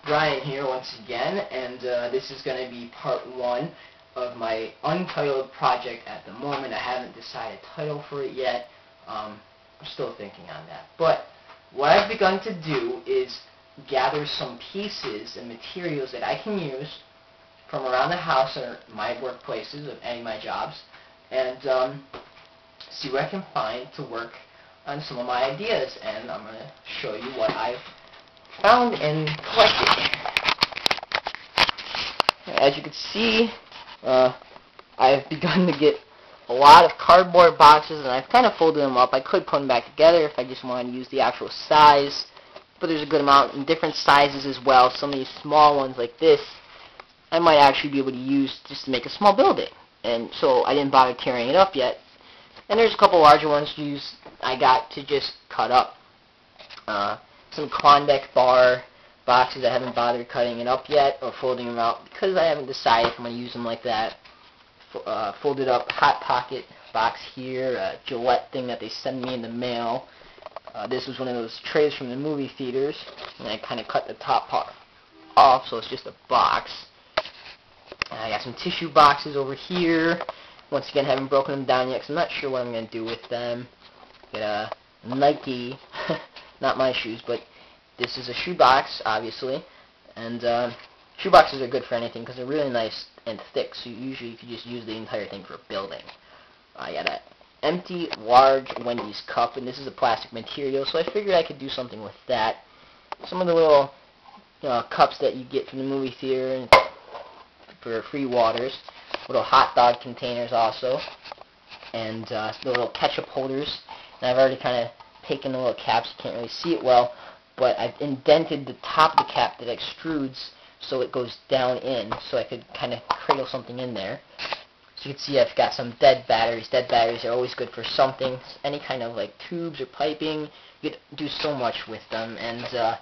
Brian here once again, and this is going to be part 1 of my Untitled project at the moment. I haven't decided a title for it yet. I'm still thinking on that. But what I've begun to do is gather some pieces and materials that I can use from around the house or my workplaces of any of my jobs, and see what I can find to work on some of my ideas. And I'm going to show you what I've found and collected. As you can see, I've begun to get a lot of cardboard boxes, and I've kind of folded them up. I could put them back together if I just wanted to use the actual size, but there's a good amount in different sizes as well. Some of these small ones like this, I might actually be able to use just to make a small building, and so I didn't bother tearing it up yet. And there's a couple larger ones I got to just cut up. Some Klondike bar boxes. I haven't bothered cutting it up yet or folding them out because I haven't decided if I'm going to use them like that. Folded up Hot Pocket box here, a Gillette thing that they send me in the mail. This was one of those trays from the movie theaters, and I kind of cut the top part off so it's just a box. I got some tissue boxes over here. Once again, haven't broken them down yet because I'm not sure what I'm going to do with them. Got a Nike, not my shoes, but this is a shoe box, obviously. And shoe boxes are good for anything because they're really nice and thick, so usually you can just use the entire thing for a building. I got an empty, large Wendy's cup, and this is a plastic material, so I figured I could do something with that. Some of the little cups that you get from the movie theater for free waters. Little hot dog containers also, and the little ketchup holders. And I've already kind of taken the little caps. You can't really see it well, but I've indented the top of the cap that extrudes so it goes down in, so I could kind of cradle something in there. So you can see I've got some dead batteries. Dead batteries are always good for something, any kind of like tubes or piping. You could do so much with them. And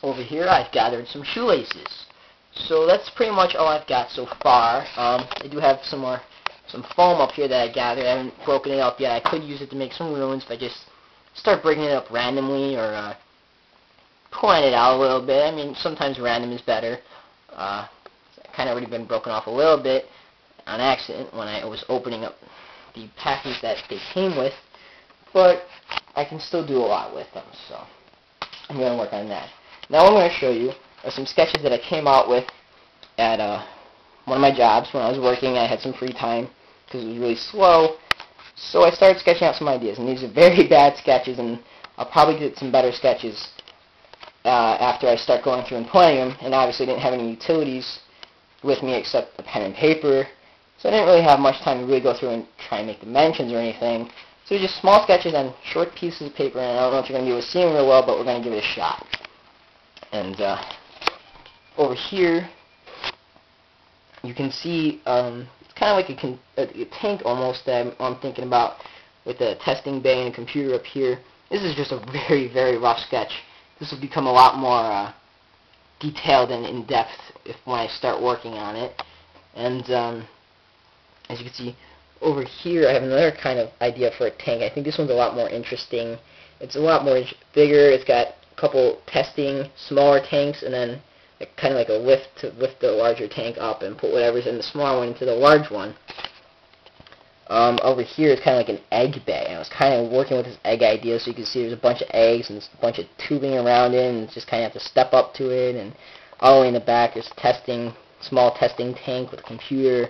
over here I've gathered some shoelaces. So that's pretty much all I've got so far. I do have some foam up here that I gathered. I haven't broken it up yet. I could use it to make some ruins if I just start breaking it up randomly or pulling it out a little bit. I mean, sometimes random is better. It's kind of already been broken off a little bit on accident when I was opening up the package that they came with, but I can still do a lot with them, so I'm going to work on that. Now what I'm going to show you are some sketches that I came out with at one of my jobs when I was working. I had some free time because it was really slow, so I started sketching out some ideas, and these are very bad sketches, and I'll probably get some better sketches after I start going through and playing them. And obviously I didn't have any utilities with me except a pen and paper, so I didn't really have much time to really go through and try and make dimensions or anything. So just small sketches on short pieces of paper, and I don't know if you're going to be able to see them real well, but we're going to give it a shot. And over here you can see it's kind of like a tank almost that I'm thinking about, with a testing bay and a computer up here. This is just a very, very rough sketch. This will become a lot more detailed and in-depth when I start working on it. And as you can see over here, I have another kind of idea for a tank. I think this one's a lot more interesting. It's a lot more bigger. It's got a couple testing smaller tanks, and then kind of like a lift to lift the larger tank up and put whatever's in the smaller one into the large one. Over here is kind of like an egg bay. I was kind of working with this egg idea, so you can see there's a bunch of eggs and a bunch of tubing around it, and just kind of have to step up to it. And all the way in the back is small testing tank with a computer.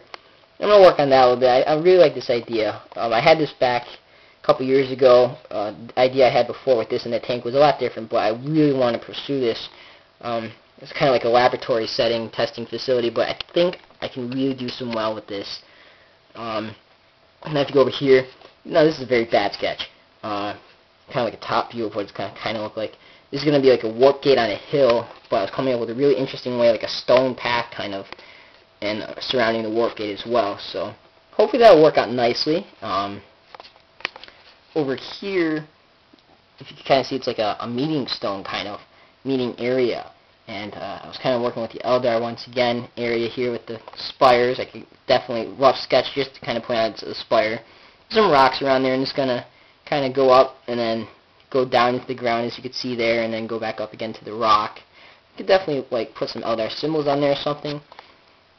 I'm going to work on that a little bit. I really like this idea. I had this back a couple years ago. The idea I had before with this and the tank was a lot different, but I really want to pursue this. It's kind of like a laboratory setting, testing facility, but I think I can really do some well with this. And if you go over here, no, this is a very bad sketch. Kind of like a top view of what it's going to kind of look like. This is going to be like a warp gate on a hill, but I was coming up with a really interesting way, like a stone path kind of, and surrounding the warp gate as well. So hopefully that will work out nicely. Over here, if you can kind of see, it's like a meeting stone kind of, meeting area. And I was kind of working with the Eldar once again area here with the spires. I could definitely rough sketch just to kind of point out the spire. Some rocks around there, and it's going to kind of go up and then go down into the ground, as you can see there, and then go back up again to the rock. could definitely like put some LDR symbols on there or something.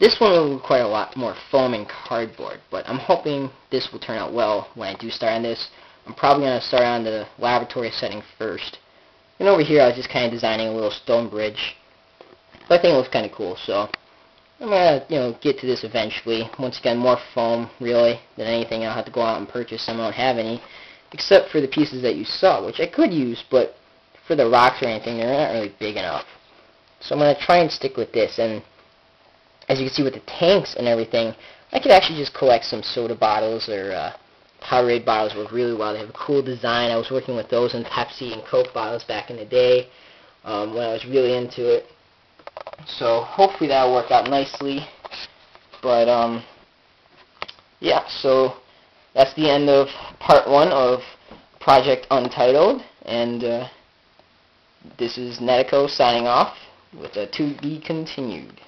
This one will require a lot more foam and cardboard, but I'm hoping this will turn out well when I do start on this. I'm probably going to start on the laboratory setting first. And over here I was just kind of designing a little stone bridge. But I think it looks kind of cool, so I'm going to, get to this eventually. Once again, more foam, really, than anything. I'll have to go out and purchase some. I don't have any, except for the pieces that you saw, which I could use, but for the rocks or anything, they're not really big enough. So I'm going to try and stick with this, and as you can see with the tanks and everything, I could actually just collect some soda bottles or Powerade bottles work really well. They have a cool design. I was working with those in Pepsi and Coke bottles back in the day when I was really into it. So hopefully that'll work out nicely. But yeah, so that's the end of part 1 of Project Untitled, and this is Netico signing off with a to be continued.